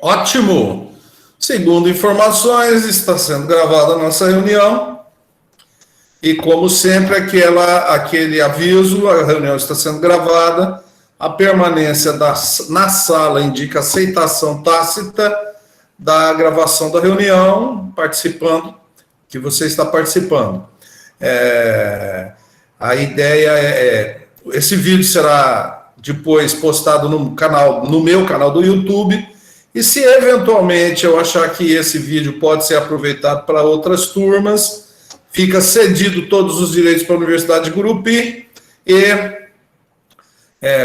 Ótimo! Segundo informações, está sendo gravada a nossa reunião e, como sempre, aquele aviso: a reunião está sendo gravada, a permanência na sala indica aceitação tácita da gravação da reunião, que você está participando. A ideia esse vídeo será depois postado no meu canal do YouTube, e se eventualmente eu achar que esse vídeo pode ser aproveitado para outras turmas, fica cedido todos os direitos para a Universidade de Gurupi e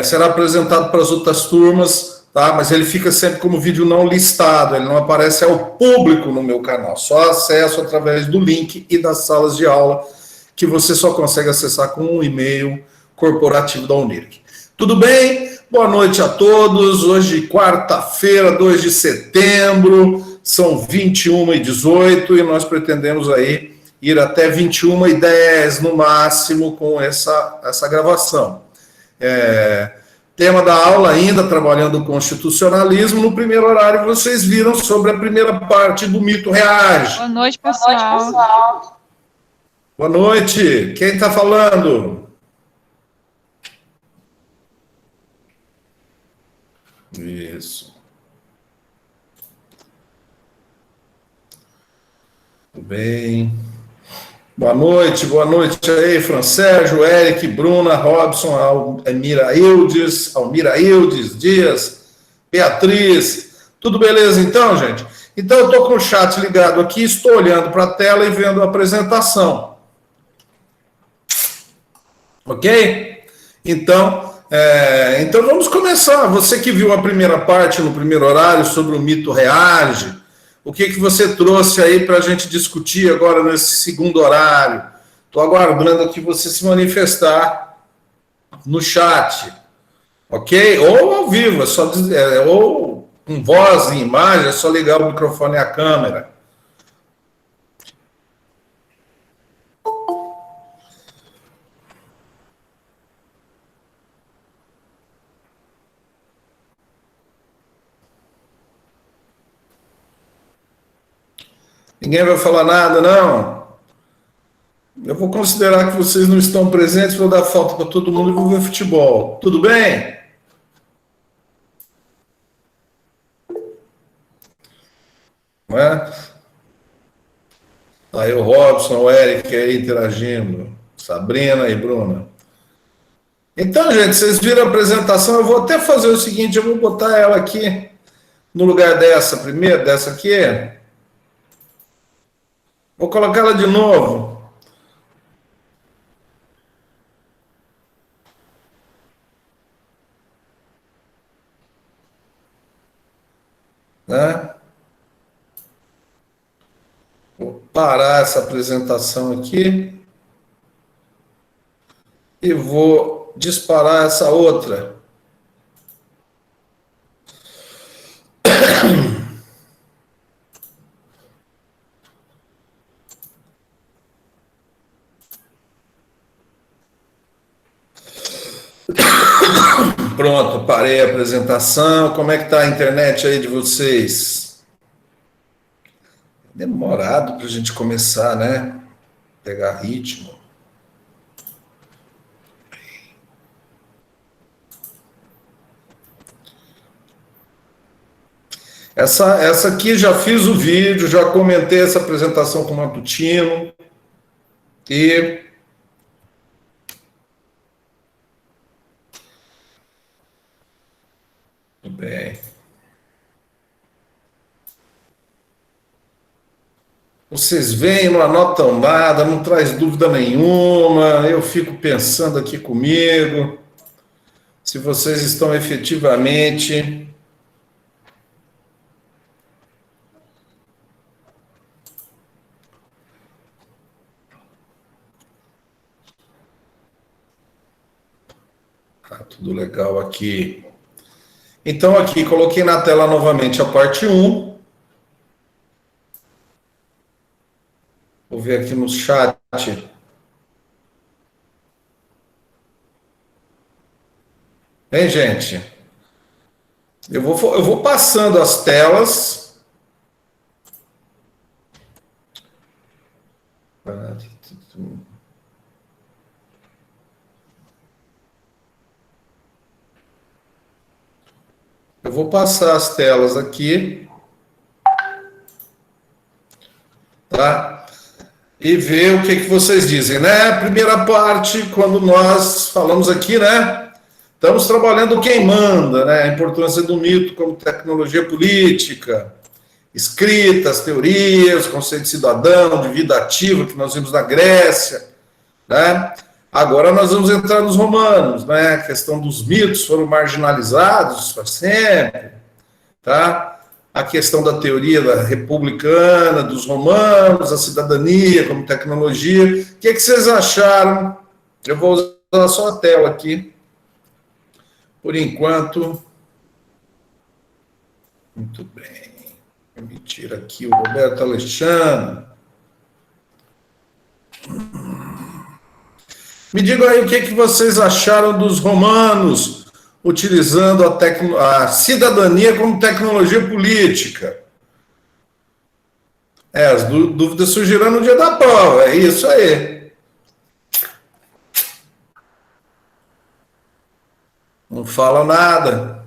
será apresentado para as outras turmas, tá? Mas ele fica sempre como vídeo não listado, ele não aparece ao público no meu canal, só acesso através do link e das salas de aula, que você só consegue acessar com um e-mail corporativo da Unirc. Tudo bem? Boa noite a todos. Hoje, quarta-feira, 2 de setembro, são 21h18 e nós pretendemos aí ir até 21h10 no máximo com essa gravação. Tema da aula ainda, trabalhando o constitucionalismo. No primeiro horário, vocês viram sobre a primeira parte do mito reage. Boa noite, pessoal. Boa noite. Quem está falando? Isso. Tudo bem. Boa noite aí, Fran Sérgio, Eric, Bruna, Robson, Almira Ildes, Dias, Beatriz. Tudo beleza então, gente? Então eu estou com o chat ligado aqui, estou olhando para a tela e vendo a apresentação. Ok? Então vamos começar. Você que viu a primeira parte no primeiro horário sobre o mito reage, o que você trouxe aí para a gente discutir agora nesse segundo horário? Estou aguardando aqui você se manifestar no chat, ok? Ou ao vivo, ou com voz e imagem, é só ligar o microfone e a câmera. Ninguém vai falar nada, não? Eu vou considerar que vocês não estão presentes, vou dar falta para todo mundo e vou ver futebol. Tudo bem? Não é? Aí o Robson, o Eric aí interagindo, Sabrina e Bruna. Então, gente, vocês viram a apresentação, eu vou até fazer o seguinte, eu vou botar ela aqui no lugar dessa aqui. Vou colocar ela de novo. Né? Vou parar essa apresentação aqui e vou disparar essa outra. Pronto, parei a apresentação. Como é que está a internet aí de vocês? Demorado para a gente começar, né? Pegar ritmo. Essa aqui já fiz o vídeo, já comentei essa apresentação com o Matutino. E tudo bem. Vocês veem, não anotam nada, não traz dúvida nenhuma. Eu fico pensando aqui comigo se vocês estão efetivamente tudo legal aqui. Então, aqui, coloquei na tela novamente a parte 1. Vou ver aqui no chat. Hein, gente? Eu vou passando as telas. Eu vou passar as telas aqui, tá? E ver o que vocês dizem, né? Primeira parte, quando nós falamos aqui, né? Estamos trabalhando quem manda, né? A importância do mito como tecnologia política, escritas, teorias, conceito de cidadão, de vida ativa, que nós vimos na Grécia, né? Agora nós vamos entrar nos romanos, né? A questão dos mitos foram marginalizados para sempre, tá? A questão da teoria da republicana, dos romanos, a cidadania como tecnologia. O que vocês acharam? Eu vou usar só a tela aqui. Por enquanto. Muito bem. Permitir aqui o Roberto Alexandre. Me digam aí o que vocês acharam dos romanos utilizando a cidadania como tecnologia política. As dúvidas surgirão no dia da prova, é isso aí. Não fala nada.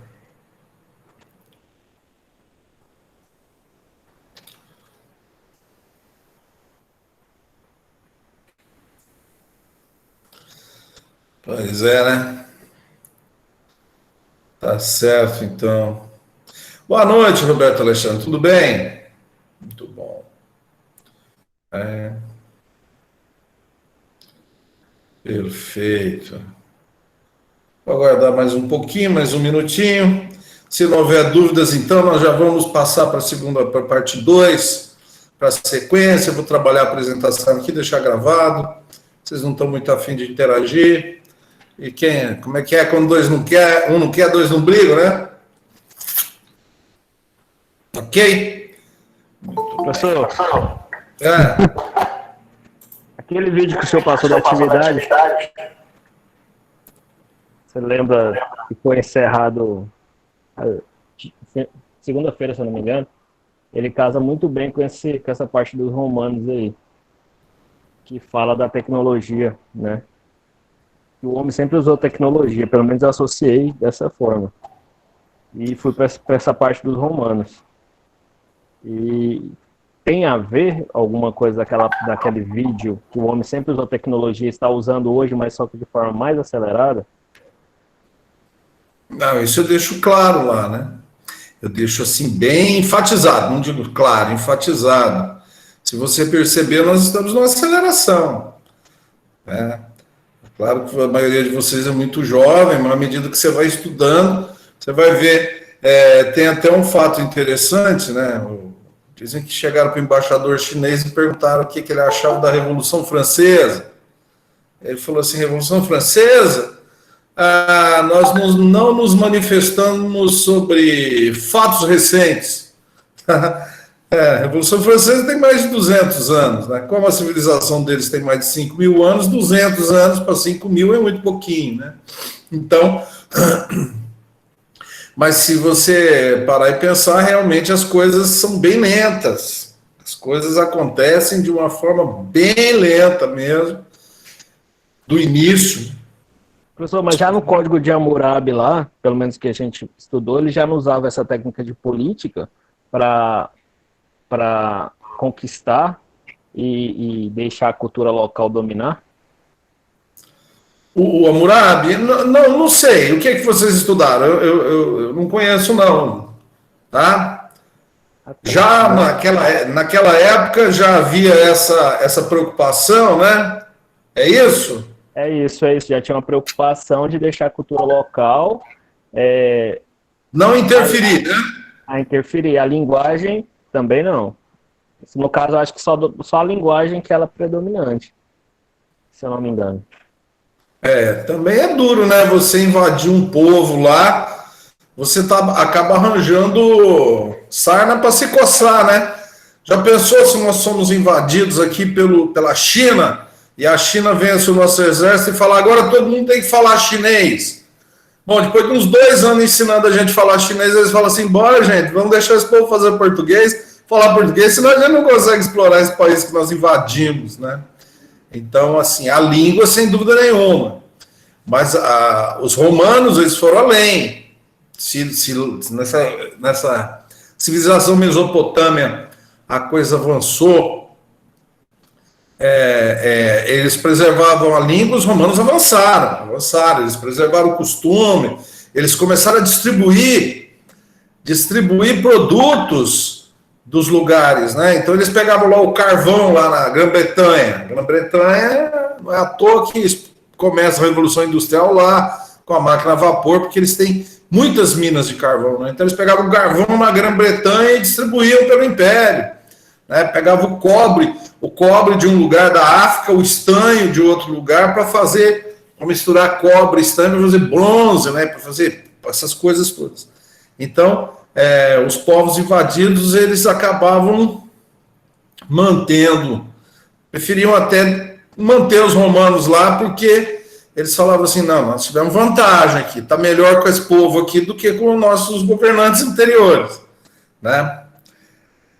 Pois é, né? Tá certo, então. Boa noite, Roberto Alexandre. Tudo bem? Muito bom. Perfeito. Vou aguardar mais um pouquinho, mais um minutinho. Se não houver dúvidas, então, nós já vamos passar para a parte 2, para a sequência. Eu vou trabalhar a apresentação aqui, deixar gravado. Vocês não estão muito afim de interagir. E como é que é quando dois não quer, um não quer, dois não brigam, né? Ok? Professor, É. aquele vídeo que o senhor passou da atividade, você lembra que foi encerrado segunda-feira, se eu não me engano? Ele casa muito bem com essa parte dos romanos aí, que fala da tecnologia, né? O homem sempre usou tecnologia, pelo menos eu associei dessa forma. E fui para essa parte dos romanos. E tem a ver alguma coisa daquele vídeo que o homem sempre usou tecnologia e está usando hoje, mas só que de forma mais acelerada? Não, isso eu deixo claro lá, né? Eu deixo assim bem enfatizado, não digo claro, enfatizado. Se você perceber, nós estamos numa aceleração, né? Claro que a maioria de vocês é muito jovem, mas à medida que você vai estudando, você vai ver. Tem até um fato interessante, né? Dizem que chegaram para o embaixador chinês e perguntaram o que ele achava da Revolução Francesa. Ele falou assim: Revolução Francesa? Nós não nos manifestamos sobre fatos recentes. A Revolução Francesa tem mais de 200 anos, né? Como a civilização deles tem mais de 5.000 anos, 200 anos para 5.000 é muito pouquinho, né? Então, mas se você parar e pensar, realmente as coisas são bem lentas. As coisas acontecem de uma forma bem lenta mesmo, do início. Professor, mas já no Código de Hammurabi lá, pelo menos que a gente estudou, ele já não usava essa técnica de política para conquistar e deixar a cultura local dominar? O Hammurabi? Não sei. O que vocês estudaram? Eu não conheço, não. Tá? Já naquela época já havia essa preocupação, né? É isso? É isso. Já tinha uma preocupação de deixar a cultura local... não interferir, né? A interferir. A linguagem também não. No caso, eu acho que só a linguagem que ela é predominante, se eu não me engano. Também é duro, né? Você invadir um povo lá, você acaba arranjando sarna para se coçar, né? Já pensou se nós somos invadidos aqui pela China e a China vence o nosso exército e fala: agora todo mundo tem que falar chinês? Bom, depois de uns 2 anos ensinando a gente a falar chinês, eles falam assim, bora, gente, vamos deixar esse povo fazer português, falar português, senão a gente não consegue explorar esse país que nós invadimos, né? Então, assim, a língua, sem dúvida nenhuma. Mas os romanos, eles foram além. Nessa civilização mesopotâmia, a coisa avançou, eles preservavam a língua, os romanos avançaram, eles preservaram o costume, eles começaram a distribuir produtos dos lugares, né? Então eles pegavam lá o carvão lá na Grã-Bretanha. Grã-Bretanha não é à toa que começa a Revolução Industrial lá com a máquina a vapor, porque eles têm muitas minas de carvão, né? Então eles pegavam o carvão na Grã-Bretanha e distribuíam pelo Império, né? Pegavam o cobre de um lugar da África, o estanho de outro lugar, para misturar cobre e estanho para fazer bronze, né? Para fazer essas coisas todas. Então, os povos invadidos, eles acabavam preferiam até manter os romanos lá, porque eles falavam assim, não, nós tivemos vantagem aqui, está melhor com esse povo aqui do que com os nossos governantes anteriores, né?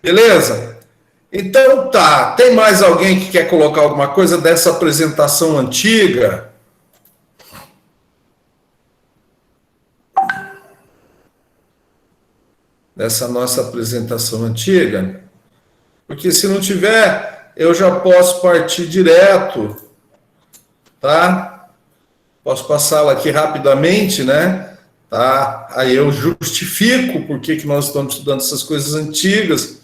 Beleza? Então tá, tem mais alguém que quer colocar alguma coisa dessa apresentação antiga? Dessa nossa apresentação antiga? Porque se não tiver, eu já posso partir direto, tá? Posso passá-la aqui rapidamente, né? Tá? Aí eu justifico por que nós estamos estudando essas coisas antigas,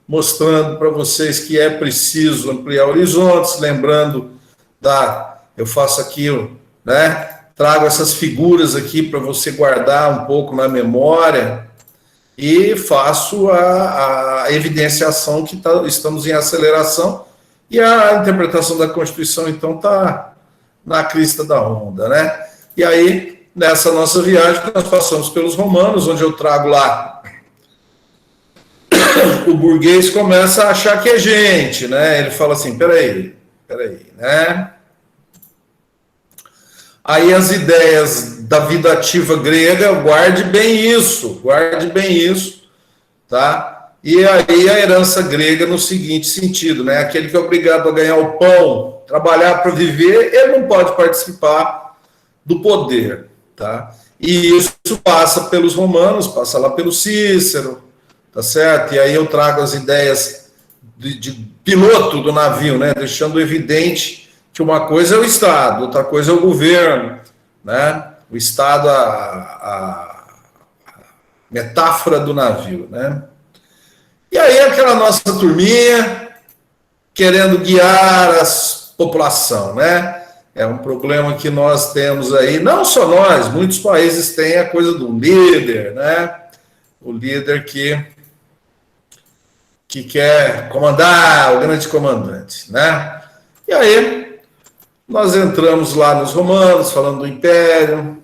mostrando para vocês que é preciso ampliar horizontes, lembrando eu faço aqui, né? Trago essas figuras aqui para você guardar um pouco na memória, e faço a evidenciação que estamos em aceleração, e a interpretação da Constituição, então, está na crista da onda, né? E aí, nessa nossa viagem, nós passamos pelos romanos, onde eu trago lá, o burguês começa a achar que é gente, né? Ele fala assim, peraí, né? Aí as ideias da vida ativa grega, guarde bem isso, tá? E aí a herança grega no seguinte sentido, né? Aquele que é obrigado a ganhar o pão, trabalhar para viver, ele não pode participar do poder, tá? E isso passa pelos romanos, passa lá pelo Cícero, tá certo? E aí eu trago as ideias de piloto do navio, né? Deixando evidente que uma coisa é o Estado, outra coisa é o governo, né? O Estado, a metáfora do navio, né? E aí aquela nossa turminha querendo guiar a população, né? É um problema que nós temos aí, não só nós, muitos países têm a coisa do líder, né? O líder que quer comandar, o grande comandante, né? E aí nós entramos lá nos romanos, falando do império,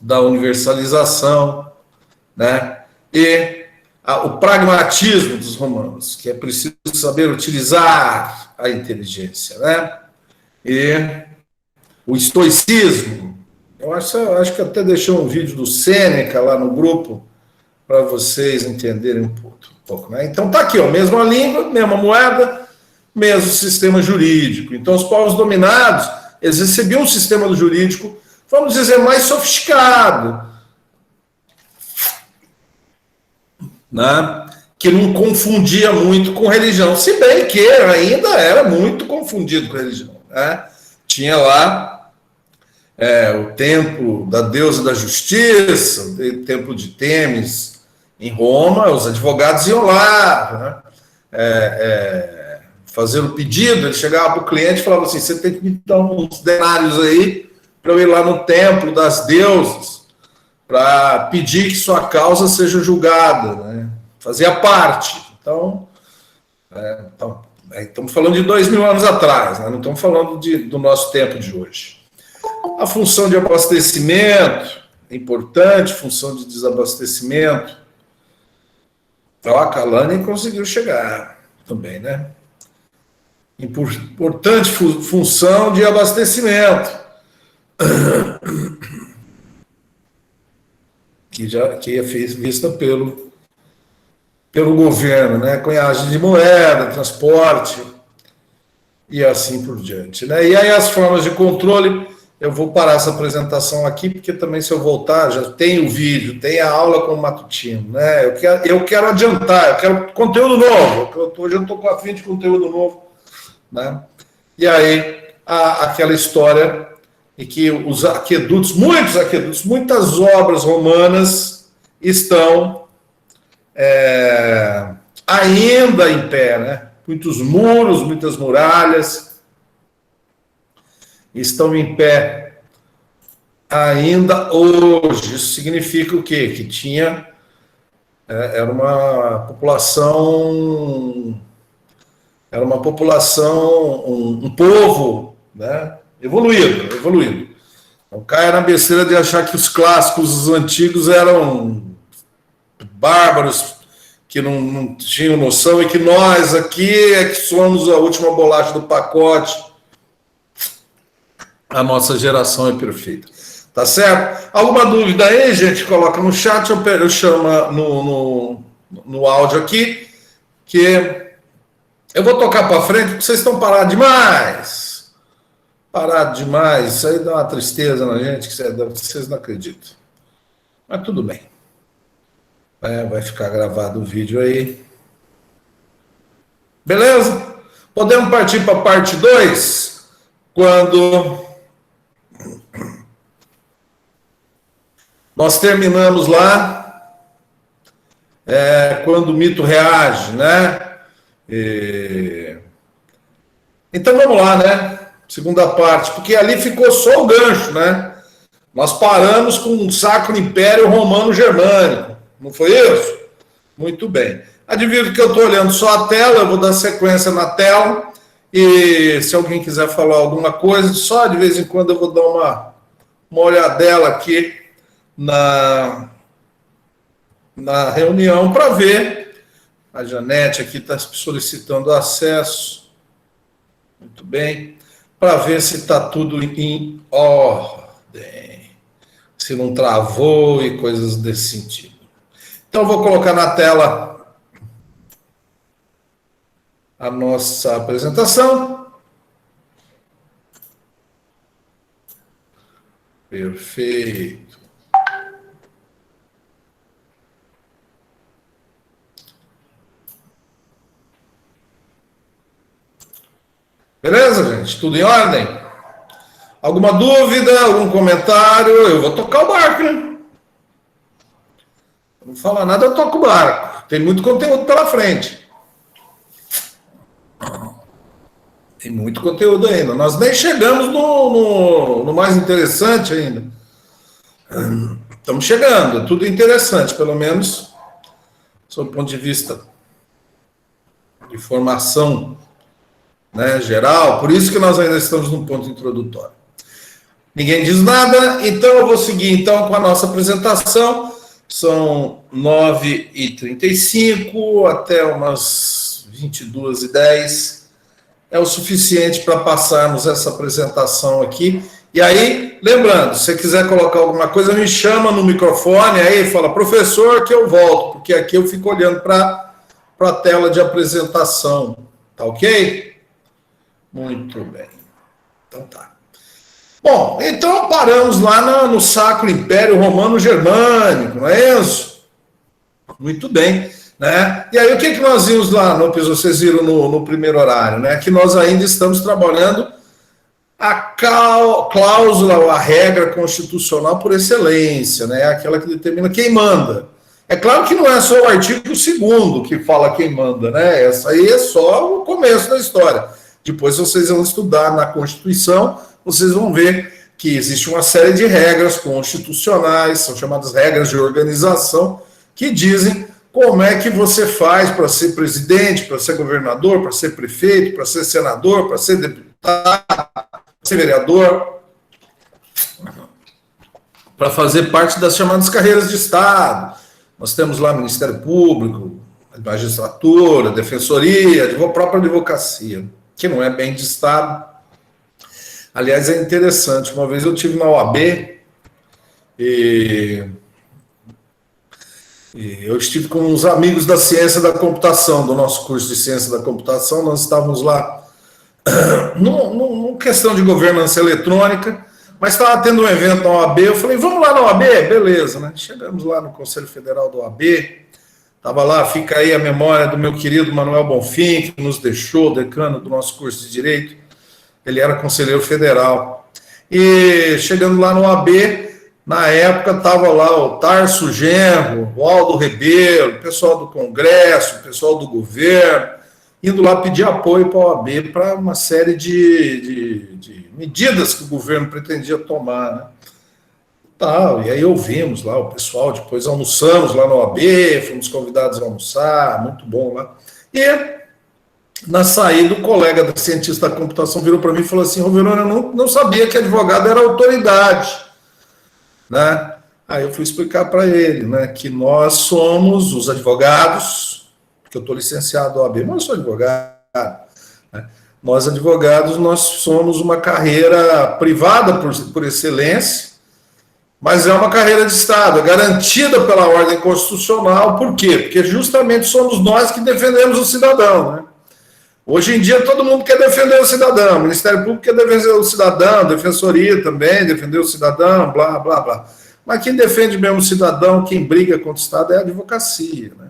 da universalização, né? E o pragmatismo dos romanos, que é preciso saber utilizar a inteligência, né? E o estoicismo. Eu acho que até deixei um vídeo do Sêneca lá no grupo para vocês entenderem um pouco, né? Então tá aqui, ó, mesma língua, mesma moeda, mesmo sistema jurídico. Então os povos dominados, eles recebiam um sistema jurídico, vamos dizer, mais sofisticado, né? Que não confundia muito com religião, se bem que ainda era muito confundido com religião, né? Tinha lá o templo da deusa da justiça, o templo de Têmis em Roma, os advogados iam lá, né? Fazer o pedido, ele chegava para o cliente e falava assim, você tem que me dar uns denários aí para eu ir lá no templo das deusas para pedir que sua causa seja julgada, né? Fazia parte. Então, estamos falando de 2000 anos atrás, né? Não estamos falando do nosso tempo de hoje. A função de abastecimento é importante, função de desabastecimento. Então, a Kalani conseguiu chegar também, né? Importante função de abastecimento. que é vista pelo governo, né? Cunhagem de moeda, transporte e assim por diante, né? E aí as formas de controle, eu vou parar essa apresentação aqui, porque também se eu voltar, já tem o vídeo, tem a aula com o Matutino, né? Eu quero adiantar, eu quero conteúdo novo, hoje eu estou com a fim de conteúdo novo, né? E aí, aquela história em que os aquedutos, muitos aquedutos, muitas obras romanas estão ainda em pé, né? Muitos muros, muitas muralhas estão em pé ainda hoje. Isso significa o quê? Que era uma população, um povo, né? Evoluído. Não caia na besteira de achar que os clássicos, os antigos, eram bárbaros, que não tinham noção, e que nós aqui é que somos a última bolacha do pacote. A nossa geração é perfeita. Tá certo? Alguma dúvida aí, gente? Coloca no chat, eu chamo no áudio aqui, que eu vou tocar para frente, porque vocês estão parados demais. Parado demais. Isso aí dá uma tristeza na gente, que vocês não acreditam. Mas tudo bem. Vai ficar gravado o vídeo aí. Beleza? Podemos partir para a parte 2, quando nós terminamos lá, quando o mito reage, né? Então vamos lá, né? Segunda parte, porque ali ficou só o gancho, né? Nós paramos com um Sacro Império Romano Germânico, não foi isso? Muito bem. Advirto que eu estou olhando só a tela, eu vou dar sequência na tela, e se alguém quiser falar alguma coisa, só de vez em quando eu vou dar uma olhadela aqui na reunião para ver. A Janete aqui está solicitando acesso. Muito bem. Para ver se está tudo em ordem. Se não travou e coisas desse sentido. Então, vou colocar na tela a nossa apresentação. Perfeito. Beleza, gente? Tudo em ordem? Alguma dúvida, algum comentário? Eu vou tocar o barco, né? Não falar nada, eu toco o barco. Tem muito conteúdo pela frente. Tem muito conteúdo ainda. Nós nem chegamos no mais interessante ainda. Estamos chegando. Tudo interessante, pelo menos, sob o ponto de vista de formação, né, geral. Por isso que nós ainda estamos no ponto introdutório. Ninguém diz nada, então eu vou seguir então com a nossa apresentação. São 9h35 até umas 22h10. É o suficiente para passarmos essa apresentação aqui. E aí, lembrando, se você quiser colocar alguma coisa, me chama no microfone, aí fala, professor, que eu volto, porque aqui eu fico olhando para a tela de apresentação. Tá ok? Muito bem. Então tá. Bom, então paramos lá no Sacro Império Romano Germânico, não é isso? Muito bem. Né? E aí o que nós vimos lá, vocês viram no primeiro horário, né? Que nós ainda estamos trabalhando a cláusula ou a regra constitucional por excelência, né? Aquela que determina quem manda. É claro que não é só o artigo 2º que fala quem manda, né? Essa aí é só o começo da história. Depois vocês vão estudar na Constituição, vocês vão ver que existe uma série de regras constitucionais, são chamadas regras de organização, que dizem como é que você faz para ser presidente, para ser governador, para ser prefeito, para ser senador, para ser deputado, para ser vereador, para fazer parte das chamadas carreiras de Estado. Nós temos lá Ministério Público, magistratura, defensoria, a própria advocacia, que não é bem de Estado. Aliás, é interessante, uma vez eu tive na OAB e E eu estive com uns amigos da ciência da computação, do nosso curso de ciência da computação, nós estávamos lá numa questão de governança eletrônica, mas estava tendo um evento na OAB, eu falei, vamos lá na OAB? Beleza, né? Chegamos lá no Conselho Federal da OAB, estava lá, fica aí a memória do meu querido Manuel Bonfim, que nos deixou, decano do nosso curso de Direito, ele era conselheiro federal. E chegando lá no OAB, na época estava lá o Tarso Genro, o Aldo Rebelo, o pessoal do Congresso, o pessoal do governo, indo lá pedir apoio para a OAB para uma série de medidas que o governo pretendia tomar, né? Tal, e aí ouvimos lá o pessoal, depois almoçamos lá na OAB, fomos convidados a almoçar, muito bom lá. E na saída, o colega da cientista da computação virou para mim e falou assim, Roverona, eu não sabia que advogado era autoridade, né? Aí eu fui explicar para ele, né, que nós somos os advogados, que eu estou licenciado da OAB, mas eu sou advogado, né? Nós advogados, nós somos uma carreira privada por excelência, mas é uma carreira de Estado, é garantida pela ordem constitucional, por quê? Porque justamente somos nós que defendemos o cidadão, né? Hoje em dia todo mundo quer defender o cidadão, o Ministério Público quer defender o cidadão, a Defensoria também, defender o cidadão, blá, blá, blá. Mas quem defende mesmo o cidadão, quem briga contra o Estado é a advocacia, né?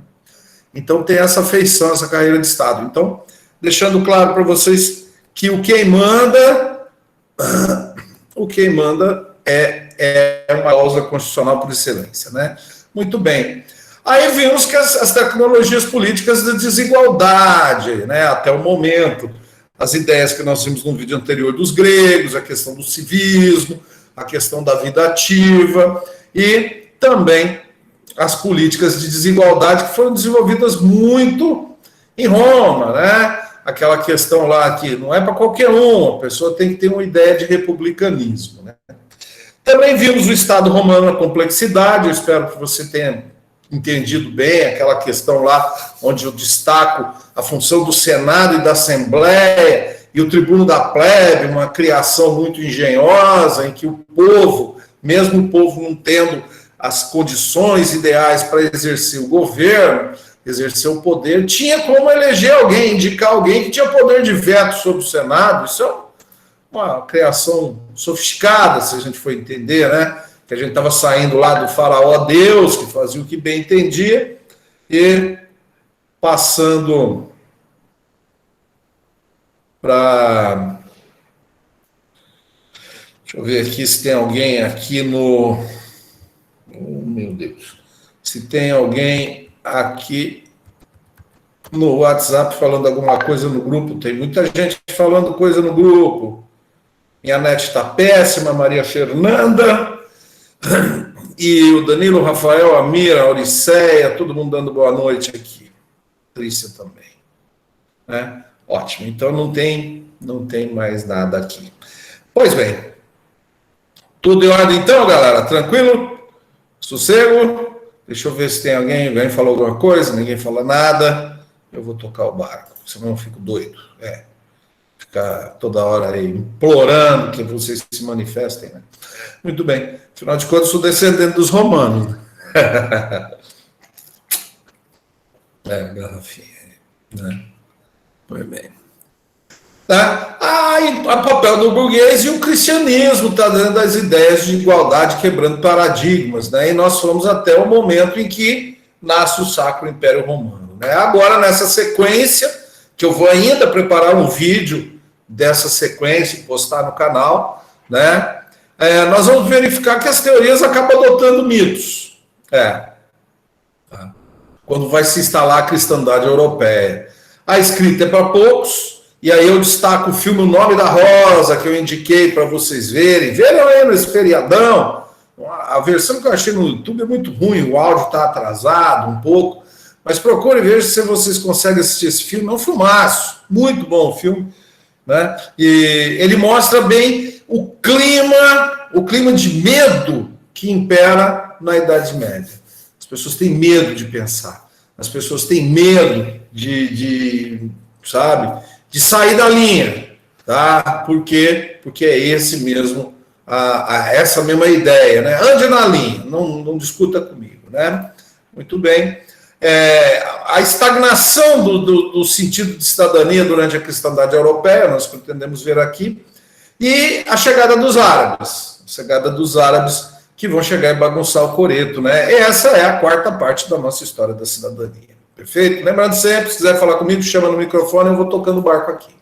Então tem essa feição, essa carreira de Estado. Então, deixando claro para vocês que o quem manda é uma cláusula constitucional por excelência, né? Muito bem. Aí vimos que as tecnologias políticas de desigualdade, né, até o momento, as ideias que nós vimos no vídeo anterior dos gregos, a questão do civismo, a questão da vida ativa e também as políticas de desigualdade que foram desenvolvidas muito em Roma, né? Aquela questão lá que não é para qualquer um, a pessoa tem que ter uma ideia de republicanismo, né? Também vimos o Estado romano, a complexidade, eu espero que você tenha entendido bem aquela questão lá, onde eu destaco a função do Senado e da Assembleia, e o tribuno da plebe, uma criação muito engenhosa, em que o povo, mesmo o povo não tendo as condições ideais para exercer o governo, exercer o poder, tinha como eleger alguém, indicar alguém que tinha poder de veto sobre o Senado. Isso é uma criação sofisticada, se a gente for entender, né? Que a gente estava saindo lá do faraó Deus, que fazia o que bem entendia, e passando para... Deixa eu ver aqui se tem alguém aqui no... Oh, meu Deus. Se tem alguém aqui no WhatsApp falando alguma coisa no grupo. Tem muita gente falando coisa no grupo. Minha net está péssima, Maria Fernanda... E o Danilo, Rafael, a Mira, a Auriceia, todo mundo dando boa noite aqui. Patrícia também. Né? Ótimo, então não tem mais nada aqui. Pois bem, tudo em ordem então, galera? Tranquilo? Sossego? Deixa eu ver se tem alguém falou alguma coisa, ninguém falou nada. Eu vou tocar o barco, senão eu fico doido. Ficar toda hora aí implorando que vocês se manifestem, né? Muito bem. Afinal de contas, sou descendente dos romanos. Garrafinha. Né? Pois bem. Tá? E o papel do burguês e o cristianismo está dando as ideias de igualdade, quebrando paradigmas, né? E nós fomos até o momento em que nasce o Sacro Império Romano, né? Agora, nessa sequência, que eu vou ainda preparar um vídeo dessa sequência e postar no canal, né? Nós vamos verificar que as teorias acabam adotando mitos. Quando vai se instalar a cristandade europeia. A escrita é para poucos, e aí eu destaco o filme O Nome da Rosa, que eu indiquei para vocês verem. Vejam aí nesse feriadão. A versão que eu achei no YouTube é muito ruim, o áudio está atrasado um pouco, mas procure ver se vocês conseguem assistir esse filme. É um filmaço, muito bom o filme, né? E ele mostra bem o clima de medo que impera na Idade Média. As pessoas têm medo de pensar, as pessoas têm medo de sair da linha, tá? Por quê? Porque é esse mesmo, essa mesma ideia, né? Ande na linha, não discuta comigo, né? Muito bem. A estagnação do sentido de cidadania durante a cristandade europeia, nós pretendemos ver aqui, e a chegada dos árabes que vão chegar e bagunçar o coreto, né? Essa é a quarta parte da nossa história da cidadania. Perfeito? Lembrando sempre, se quiser falar comigo, chama no microfone, eu vou tocando o barco aqui.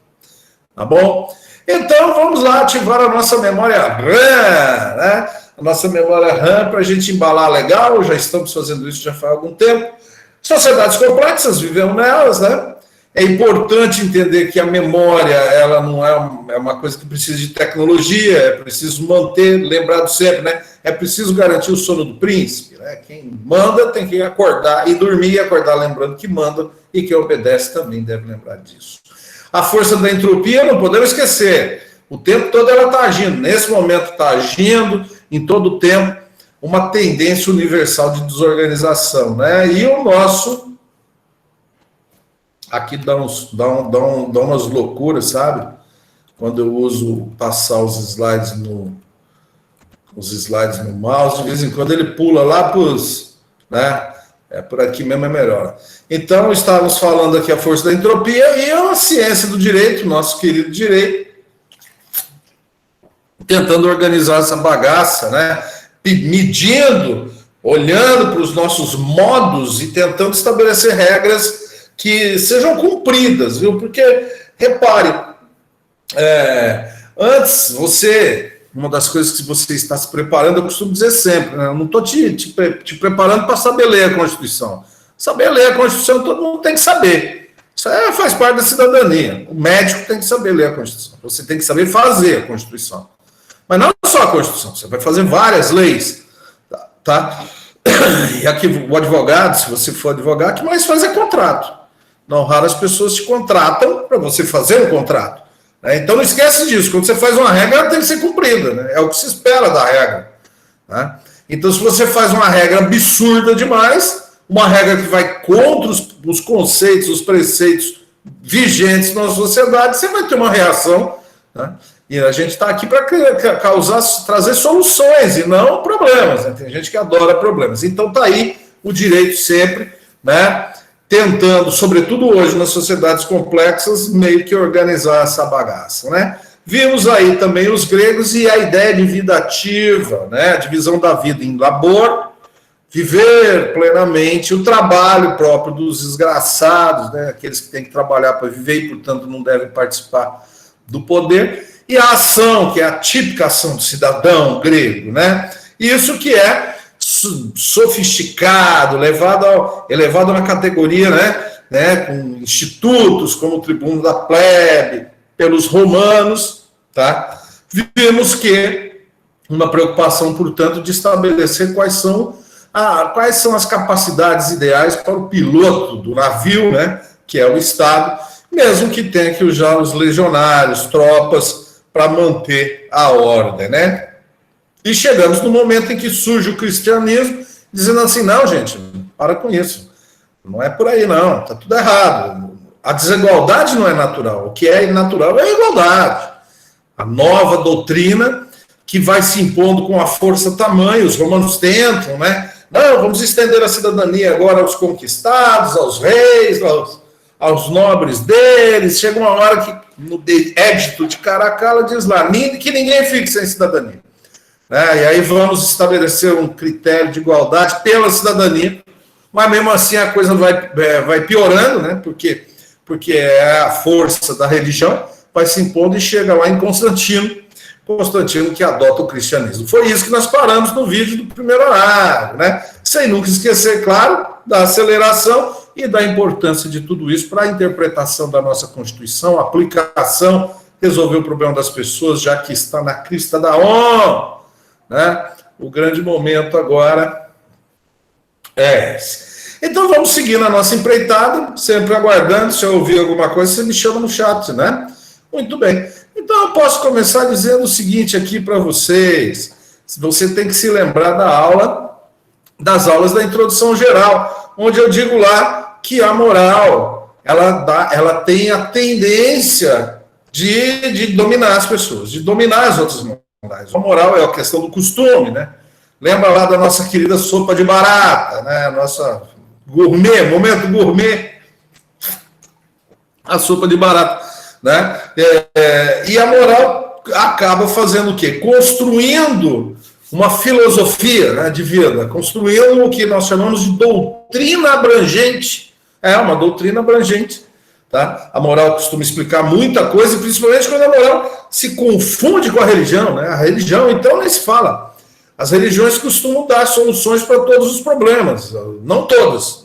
Tá bom? Então, vamos lá ativar a nossa memória RAM, né? A nossa memória RAM para a gente embalar legal, já estamos fazendo isso já faz algum tempo. Sociedades complexas, vivemos nelas, né? É importante entender que a memória, ela não é uma coisa que precisa de tecnologia, é preciso manter, lembrado sempre, né? É preciso garantir o sono do príncipe, né? Quem manda tem que acordar e dormir e acordar lembrando que manda, e quem obedece também deve lembrar disso. A força da entropia não podemos esquecer. O tempo todo ela está agindo. Nesse momento está agindo, em todo o tempo, uma tendência universal de desorganização, né? E o nosso... Aqui dá umas loucuras, sabe? Quando eu uso passar os slides no mouse, de vez em quando ele pula lá para os... Né? Por aqui mesmo é melhor. Então, estávamos falando aqui a força da entropia e a ciência do direito, nosso querido direito, tentando organizar essa bagaça, né? Medindo, olhando para os nossos modos e tentando estabelecer regras que sejam cumpridas, viu? Porque, repare, antes uma das coisas que você está se preparando, eu costumo dizer sempre, né? Eu não estou te preparando para saber ler a Constituição. Saber ler a Constituição todo mundo tem que saber. Isso faz parte da cidadania. O médico tem que saber ler a Constituição. Você tem que saber fazer a Constituição. Mas não só a Constituição, você vai fazer várias leis. Tá? E aqui o advogado, se você for advogado, o que mais faz é contrato. Não raro as pessoas te contratam para você fazer um contrato. Né? Então não esquece disso. Quando você faz uma regra, ela tem que ser cumprida. Né? É o que se espera da regra. Né? Então, se você faz uma regra absurda demais, uma regra que vai contra os conceitos, os preceitos vigentes na sociedade, você vai ter uma reação. Né? E a gente está aqui para trazer soluções e não problemas. Né? Tem gente que adora problemas. Então está aí o direito sempre, né? Tentando, sobretudo hoje nas sociedades complexas, meio que organizar essa bagaça. Né? Vimos aí também os gregos e a ideia de vida ativa, né? A divisão da vida em labor, viver plenamente, o trabalho próprio dos desgraçados, né? Aqueles que têm que trabalhar para viver e, portanto, não devem participar do poder, e a ação, que é a típica ação do cidadão grego, né? Isso que é sofisticado, elevado a uma categoria, né? Com institutos como o Tribuno da Plebe, pelos romanos, tá? Vimos que uma preocupação, portanto, de estabelecer quais são as capacidades ideais para o piloto do navio, né? Que é o Estado, mesmo que tenha que usar os legionários, tropas, para manter a ordem, né? E chegamos no momento em que surge o cristianismo, dizendo assim, não, gente, para com isso. Não é por aí, não. Está tudo errado. A desigualdade não é natural. O que é natural é a igualdade. A nova doutrina que vai se impondo com a força tamanho. Os romanos tentam, né? Não, vamos estender a cidadania agora aos conquistados, aos reis, aos nobres deles. Chega uma hora que, no Édito de Caracalla, diz lá, que ninguém fique sem cidadania. E aí vamos estabelecer um critério de igualdade pela cidadania, mas mesmo assim a coisa vai piorando, né? Porque é a força da religião, vai se impondo e chega lá em Constantino que adota o cristianismo. Foi isso que nós paramos no vídeo do primeiro horário, né? Sem nunca esquecer, claro, da aceleração e da importância de tudo isso para a interpretação da nossa Constituição, aplicação, resolver o problema das pessoas, já que está na crista da onda. Né? O grande momento agora é esse. Então vamos seguir na nossa empreitada, sempre aguardando. Se eu ouvir alguma coisa, você me chama no chat, né? Muito bem. Então eu posso começar dizendo o seguinte aqui para vocês. Você tem que se lembrar das aulas da introdução geral, onde eu digo lá que a moral ela tem a tendência de dominar as pessoas, de dominar as outras morais. A moral é a questão do costume, né? Lembra lá da nossa querida sopa de barata, né? Nossa gourmet, momento gourmet, a sopa de barata, né? E a moral acaba fazendo o quê? Construindo uma filosofia, né, de vida, construindo o que nós chamamos de doutrina abrangente. É uma doutrina abrangente. Tá? A moral costuma explicar muita coisa, principalmente quando a moral se confunde com a religião. Né? A religião, então, nem se fala. As religiões costumam dar soluções para todos os problemas. Não todas,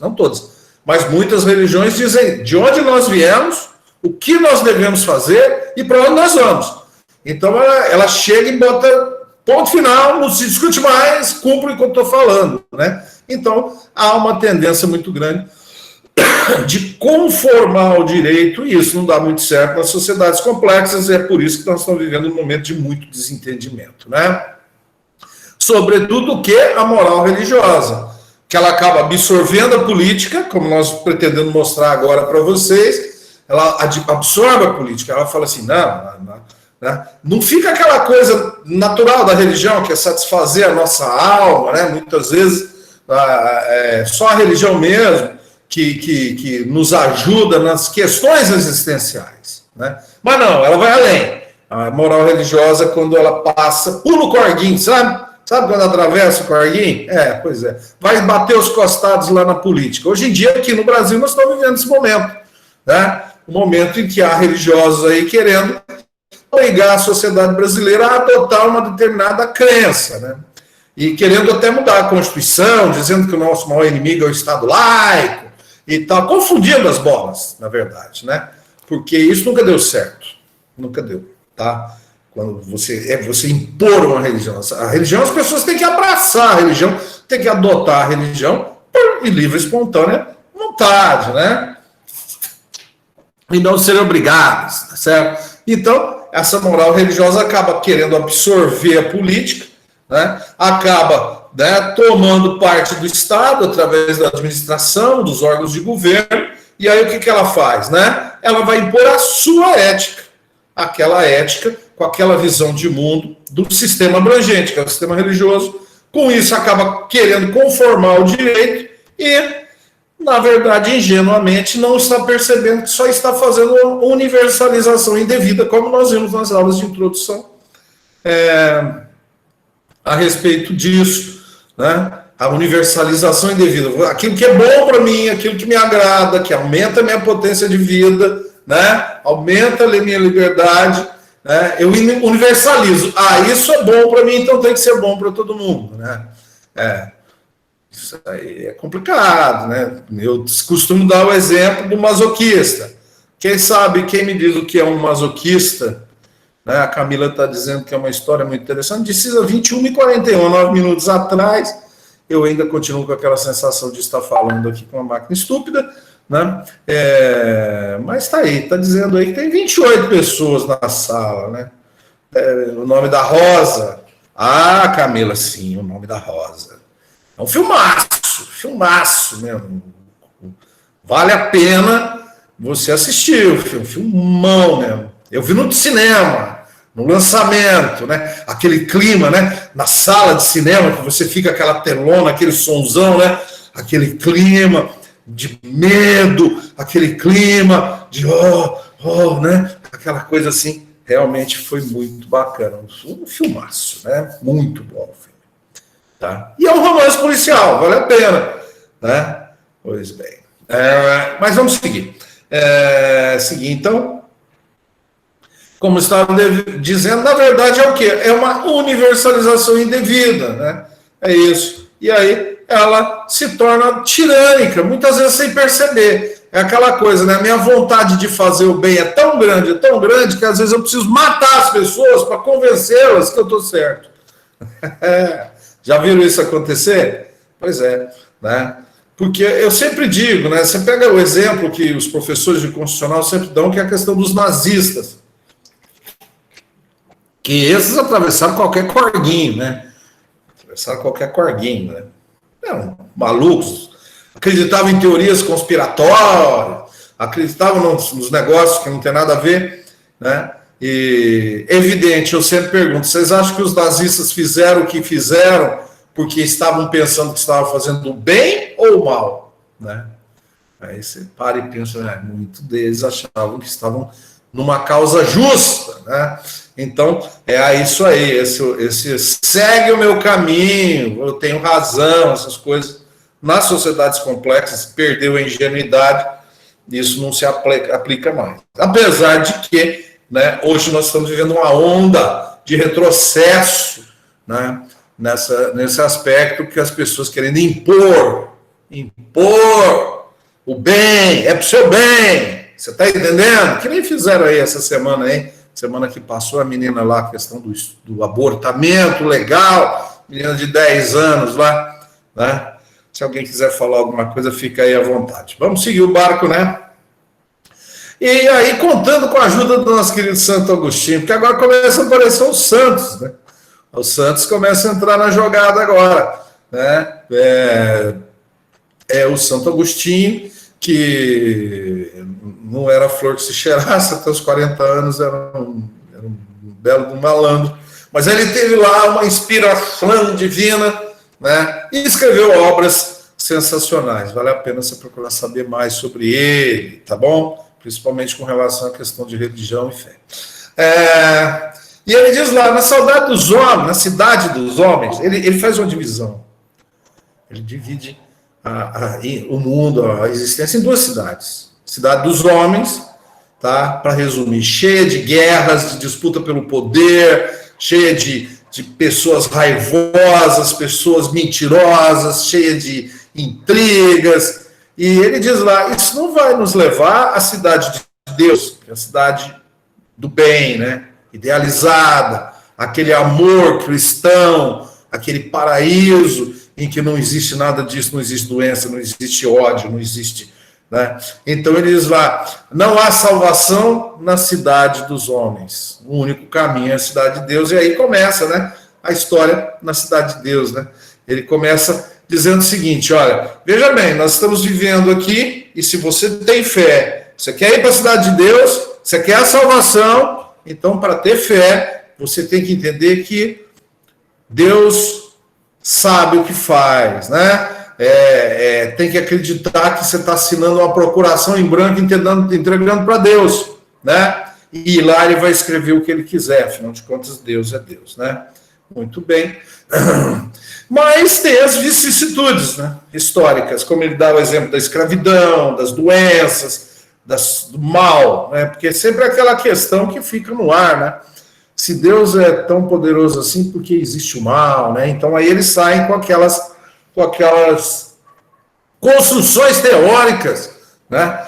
mas muitas religiões dizem de onde nós viemos, o que nós devemos fazer e para onde nós vamos. Então, ela chega e bota ponto final, não se discute mais, cumpre o que eu estou falando. Né? Então, há uma tendência muito grande de conformar o direito, e isso não dá muito certo nas sociedades complexas, e é por isso que nós estamos vivendo um momento de muito desentendimento, né? Sobretudo o que? A moral religiosa, que ela acaba absorvendo a política, como nós pretendemos mostrar agora para vocês, ela absorve a política, ela fala assim, não fica aquela coisa natural da religião, que é satisfazer a nossa alma, né? Muitas vezes só a religião mesmo, que nos ajuda nas questões existenciais. Né? Mas não, ela vai além. A moral religiosa, quando ela pula o corguinho, sabe? Sabe quando atravessa o corguinho? Pois é. Vai bater os costados lá na política. Hoje em dia, aqui no Brasil, nós estamos vivendo esse momento. Né? Um momento em que há religiosos aí querendo obrigar a sociedade brasileira a adotar uma determinada crença, né? E querendo até mudar a Constituição, dizendo que o nosso maior inimigo é o Estado laico, e tal, confundindo as bolas, na verdade, né? Porque isso nunca deu certo. Nunca deu, tá? Quando você impor uma religião. A religião, as pessoas têm que abraçar a religião, têm que adotar a religião por livre e espontânea vontade, né? E não serem obrigados, tá certo? Então, essa moral religiosa acaba querendo absorver a política, né? Acaba, né, tomando parte do Estado através da administração, dos órgãos de governo, e aí o que ela faz? Né? Ela vai impor a sua ética, aquela ética com aquela visão de mundo do sistema abrangente, que é o sistema religioso. Com isso, acaba querendo conformar o direito e, na verdade, ingenuamente, não está percebendo que só está fazendo uma universalização indevida, como nós vimos nas aulas de introdução a respeito disso. Né? A universalização indevida, aquilo que é bom para mim, aquilo que me agrada, que aumenta a minha potência de vida, né? Aumenta a minha liberdade, né? Eu universalizo. Isso é bom para mim, então tem que ser bom para todo mundo. Né? Isso aí é complicado. Né? Eu costumo dar o exemplo do masoquista. Quem me diz o que é um masoquista? Né? A Camila está dizendo que é uma história muito interessante. Disse 21h41, 9 minutos atrás. Eu ainda continuo com aquela sensação de estar falando aqui com uma máquina estúpida. Né? Mas está aí, está dizendo aí que tem 28 pessoas na sala. Né? O nome da Rosa. Camila, sim, o nome da Rosa. É um filmaço mesmo. Vale a pena você assistir o filme, filmão mesmo. Eu vi no cinema, no lançamento, né? Aquele clima, né? Na sala de cinema, que você fica aquela telona, aquele sonzão, né? Aquele clima de medo, aquele clima de né? Aquela coisa assim, realmente foi muito bacana. Um filmaço, né? Muito bom o filme. Tá? E é um romance policial, vale a pena. Né? Pois bem. Mas vamos seguir. Seguir, então. Como estava dizendo, na verdade é o quê? É uma universalização indevida, né? É isso. E aí ela se torna tirânica, muitas vezes sem perceber. É aquela coisa, né? A minha vontade de fazer o bem é tão grande, que às vezes eu preciso matar as pessoas para convencê-las que eu estou certo. Já viram isso acontecer? Pois é, né? Porque eu sempre digo, né? Você pega o exemplo que os professores de constitucional sempre dão, que é a questão dos nazistas. Que esses atravessaram qualquer corguinho, né? Né? Eram malucos. Acreditavam em teorias conspiratórias, acreditavam nos negócios que não tem nada a ver, né? E, evidente, eu sempre pergunto, vocês acham que os nazistas fizeram o que fizeram porque estavam pensando que estavam fazendo bem ou mal, né? Aí você para e pensa, né? Muitos deles achavam que estavam numa causa justa, né? Então, é isso aí, esse segue o meu caminho, eu tenho razão, essas coisas. Nas sociedades complexas, perdeu a ingenuidade, isso não se aplica mais. Apesar de que, né, hoje nós estamos vivendo uma onda de retrocesso, né, nesse aspecto que as pessoas querendo impor o bem, é para o seu bem, você está entendendo? Que nem fizeram aí essa semana, hein? Semana que passou, a menina lá, a questão do abortamento legal, menina de 10 anos lá, né? Se alguém quiser falar alguma coisa, fica aí à vontade. Vamos seguir o barco, né? E aí, contando com a ajuda do nosso querido Santo Agostinho, porque agora começam a aparecer os santos, né? Os santos começam a entrar na jogada agora, né? O Santo Agostinho, que não era flor que se cheirasse, até os 40 anos era um belo malandro, mas ele teve lá uma inspiração divina, né? E escreveu obras sensacionais. Vale a pena você procurar saber mais sobre ele, tá bom? Principalmente com relação à questão de religião e fé. E ele diz lá, na saudade dos homens, na cidade dos homens, ele faz uma divisão. Ele divide o mundo, a existência em duas cidades. Cidade dos homens, tá? Para resumir, cheia de guerras, de disputa pelo poder, cheia de pessoas raivosas, pessoas mentirosas, cheia de intrigas. E ele diz lá, isso não vai nos levar à cidade de Deus, que é a cidade do bem, né? Idealizada, aquele amor cristão, aquele paraíso em que não existe nada disso, não existe doença, não existe ódio, não existe... Né? Então ele diz lá, não há salvação na cidade dos homens, o único caminho é a cidade de Deus. E aí começa, né, a história na cidade de Deus, né? Ele começa dizendo o seguinte, olha, veja bem, nós estamos vivendo aqui, e se você tem fé, você quer ir para a cidade de Deus, você quer a salvação, então para ter fé, você tem que entender que Deus sabe o que faz, né? Tem que acreditar que você está assinando uma procuração em branco, entregando para Deus, né? E lá ele vai escrever o que ele quiser, afinal de contas, Deus é Deus, né? Muito bem. Mas tem as vicissitudes, né, históricas, como ele dá o exemplo da escravidão, das doenças, do mal, né? Porque sempre é aquela questão que fica no ar, né? Se Deus é tão poderoso assim, por que existe o mal, né? Então aí eles saem com aquelas construções teóricas, né?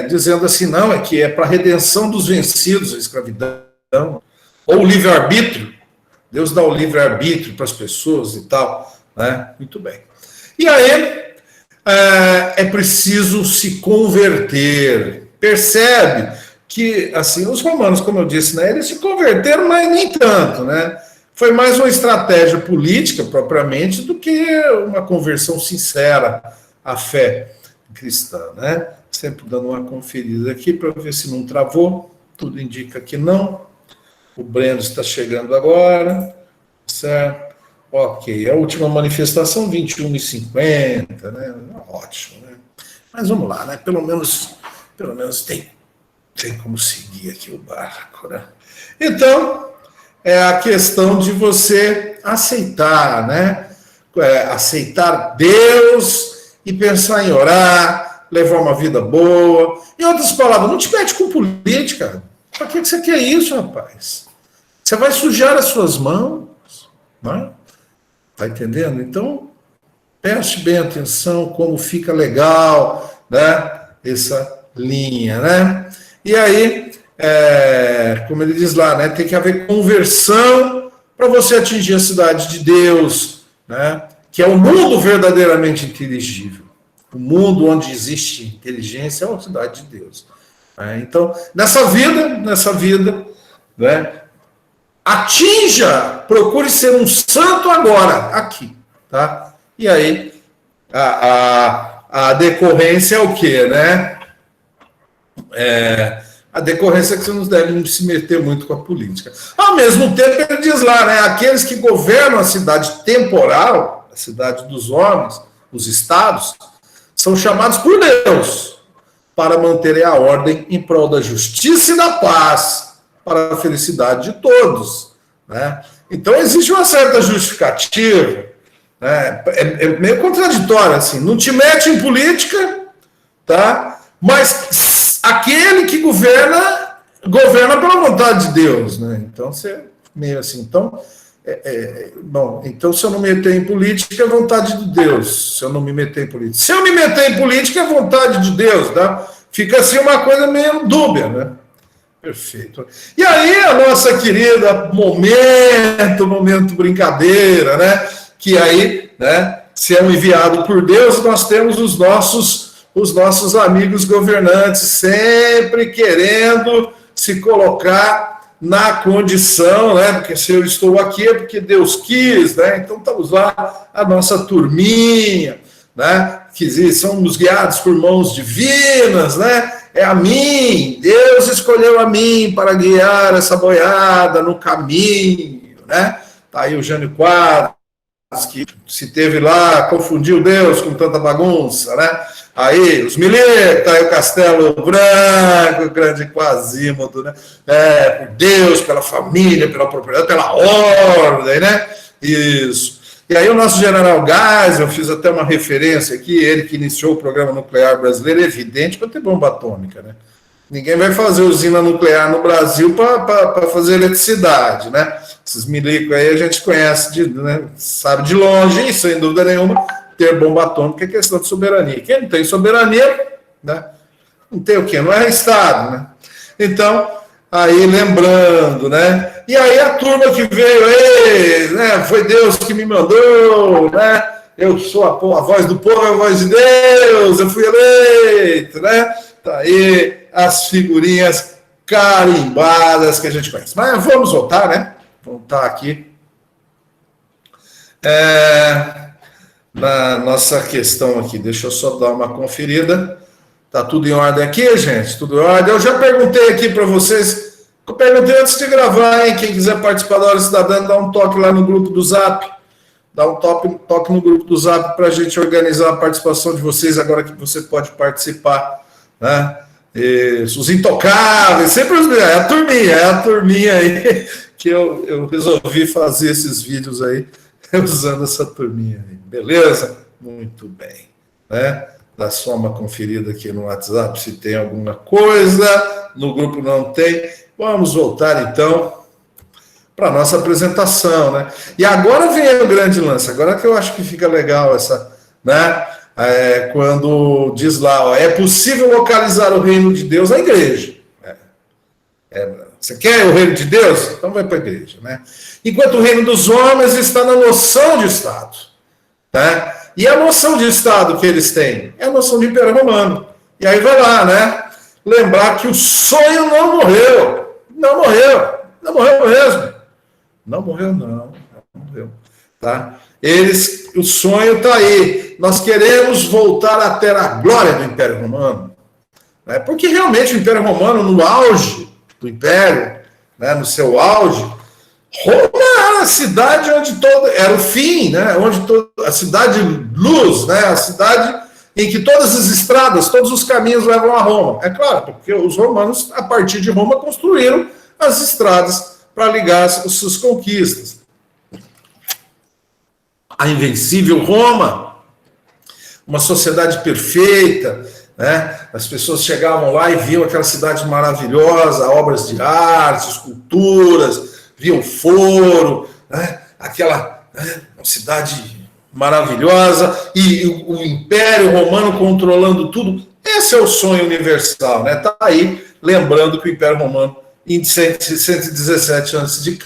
Dizendo assim, não, é que é para a redenção dos vencidos, a escravidão, ou o livre-arbítrio. Deus dá o livre-arbítrio para as pessoas e tal, né? Muito bem. E aí é preciso se converter. Percebe que, assim, os romanos, como eu disse, né, eles se converteram, mas nem tanto, né? Foi mais uma estratégia política, propriamente, do que uma conversão sincera à fé cristã, né? Sempre dando uma conferida aqui para ver se não travou. Tudo indica que não. O Breno está chegando agora, certo? Ok, a última manifestação, 21h50, né? Ótimo, né? Mas vamos lá, né? Pelo menos tem como seguir aqui o barco, né? Então, é a questão de você aceitar, né? Aceitar Deus e pensar em orar, levar uma vida boa. Em outras palavras, não te mete com política. Para que você quer isso, rapaz? Você vai sujar as suas mãos, né? Tá entendendo? Então, preste bem atenção como fica legal, né? Essa linha, né? E aí, como ele diz lá, né? Tem que haver conversão para você atingir a cidade de Deus, né? Que é o mundo verdadeiramente inteligível. O mundo onde existe inteligência é a cidade de Deus. Então, nessa vida, né? Procure ser um santo agora, aqui, tá? E aí, a decorrência é o quê, né? A decorrência é que você não deve se meter muito com a política. Ao mesmo tempo, ele diz lá, né, aqueles que governam a cidade temporal, a cidade dos homens, os estados, são chamados por Deus para manterem a ordem em prol da justiça e da paz, para a felicidade de todos, né? Então, existe uma certa justificativa, né? É meio contraditório, assim, não te mete em política, tá? Mas aquele que governa pela vontade de Deus, né? Então, você meio assim, então, bom, então se eu não me meter em política, é vontade de Deus, se eu não me meter em política. Se eu me meter em política, é vontade de Deus, tá? Fica assim uma coisa meio dúbia, né? Perfeito. E aí a nossa querida momento brincadeira, né? Que aí, né? Se é um enviado por Deus, nós temos os nossos amigos governantes sempre querendo se colocar na condição, né? Porque se eu estou aqui é porque Deus quis, né? Então estamos lá, a nossa turminha, né? Que somos guiados por mãos divinas, né? É a mim, Deus escolheu a mim para guiar essa boiada no caminho, né? Tá aí o Jânio Quadros, que se teve lá, confundiu Deus com tanta bagunça, né? Aí, os Milier, tá aí o Castelo Branco, o grande Quasímodo, né? Por Deus, pela família, pela propriedade, pela ordem, né? Isso. E aí o nosso general Gás, eu fiz até uma referência aqui, ele que iniciou o programa nuclear brasileiro, é evidente para ter bomba atômica, né? Ninguém vai fazer usina nuclear no Brasil para fazer eletricidade, né? Esses milicos aí a gente conhece, né? Sabe de longe, e sem dúvida nenhuma, ter bomba atômica é questão de soberania. Quem não tem soberania, né? Não tem o quê? Não é Estado, né? Então, aí lembrando, né? E aí a turma que veio aí, né? Foi Deus que me mandou, né? Eu sou a voz do povo, a voz de Deus, eu fui eleito, né? Tá aí as figurinhas carimbadas que a gente conhece. Mas vamos voltar, né? Voltar aqui. Na nossa questão aqui, deixa eu só dar uma conferida. Tá tudo em ordem aqui, gente? Tudo em ordem. Eu já perguntei aqui para vocês. Eu perguntei antes de gravar, hein? Quem quiser participar da Hora Cidadã, dá um toque lá no grupo do Zap. Dá um toque no grupo do Zap para a gente organizar a participação de vocês, agora que você pode participar, né? Os intocáveis, sempre é a turminha aí, que eu resolvi fazer esses vídeos aí, usando essa turminha aí. Beleza? Muito bem. Né? Dá só uma conferida aqui no WhatsApp se tem alguma coisa. No grupo não tem. Vamos voltar, então, para a nossa apresentação, né? E agora vem o grande lance, agora que eu acho que fica legal essa, né? Quando diz lá, ó, é possível localizar o reino de Deus na igreja. Você quer o reino de Deus? Então vai para a igreja, né? Enquanto o reino dos homens está na noção de Estado, né? E a noção de Estado que eles têm é a noção de Império Romano. E aí vai lá, né? Lembrar que o sonho não morreu. Não morreu. Não morreu mesmo. Não morreu, não morreu. Tá? O sonho está aí. Nós queremos voltar a ter a glória do Império Romano. Né? Porque realmente o Império Romano, no auge do Império, né, no seu auge, Roma era a cidade onde era o fim, né, a cidade luz, né, a cidade em que todas as estradas, todos os caminhos levam a Roma. É claro, porque os romanos, a partir de Roma, construíram as estradas para ligar as suas conquistas. A invencível Roma, uma sociedade perfeita, né? As pessoas chegavam lá e viam aquela cidade maravilhosa, obras de arte, esculturas, viam foro, né? Aquela uma cidade maravilhosa, e o Império Romano controlando tudo. Esse é o sonho universal, né? Está aí, lembrando que o Império Romano em 117 a.C.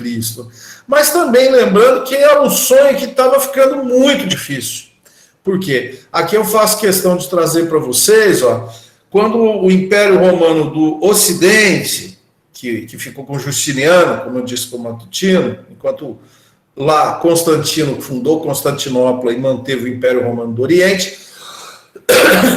Mas também lembrando que era um sonho que estava ficando muito difícil. Por quê? Aqui eu faço questão de trazer para vocês, ó, quando o Império Romano do Ocidente, que ficou com Justiniano, como eu disse com Matutino, enquanto lá Constantino fundou Constantinopla e manteve o Império Romano do Oriente,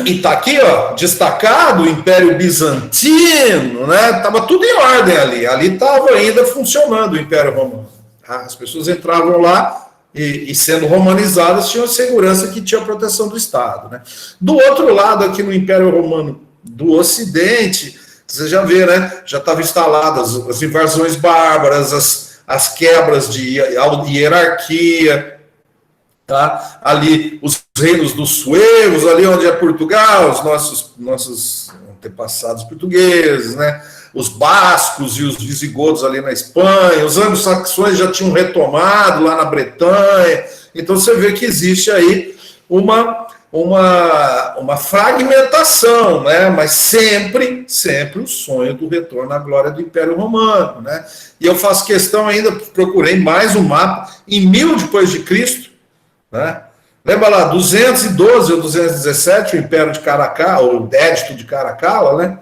E está aqui, ó, destacado o Império Bizantino, né? Estava tudo em ordem ali. Ali estava ainda funcionando o Império Romano. As pessoas entravam lá e sendo romanizadas, tinham a segurança que tinha a proteção do Estado, né? Do outro lado, aqui no Império Romano do Ocidente, você já vê, né? Já estavam instaladas as invasões bárbaras, as quebras de hierarquia, tá? Ali os reinos dos suevos, ali onde é Portugal, os nossos antepassados portugueses, né? Os bascos e os visigodos ali na Espanha, os anglo-saxões já tinham retomado lá na Bretanha. Então você vê que existe aí uma fragmentação, né? Mas sempre o sonho do retorno à glória do Império Romano, né? E eu faço questão ainda, procurei mais um mapa, em 1000 depois de Cristo, né? Lembra lá, 212 ou 217, o Império de Caracalla, ou o Édito de Caracalla, né?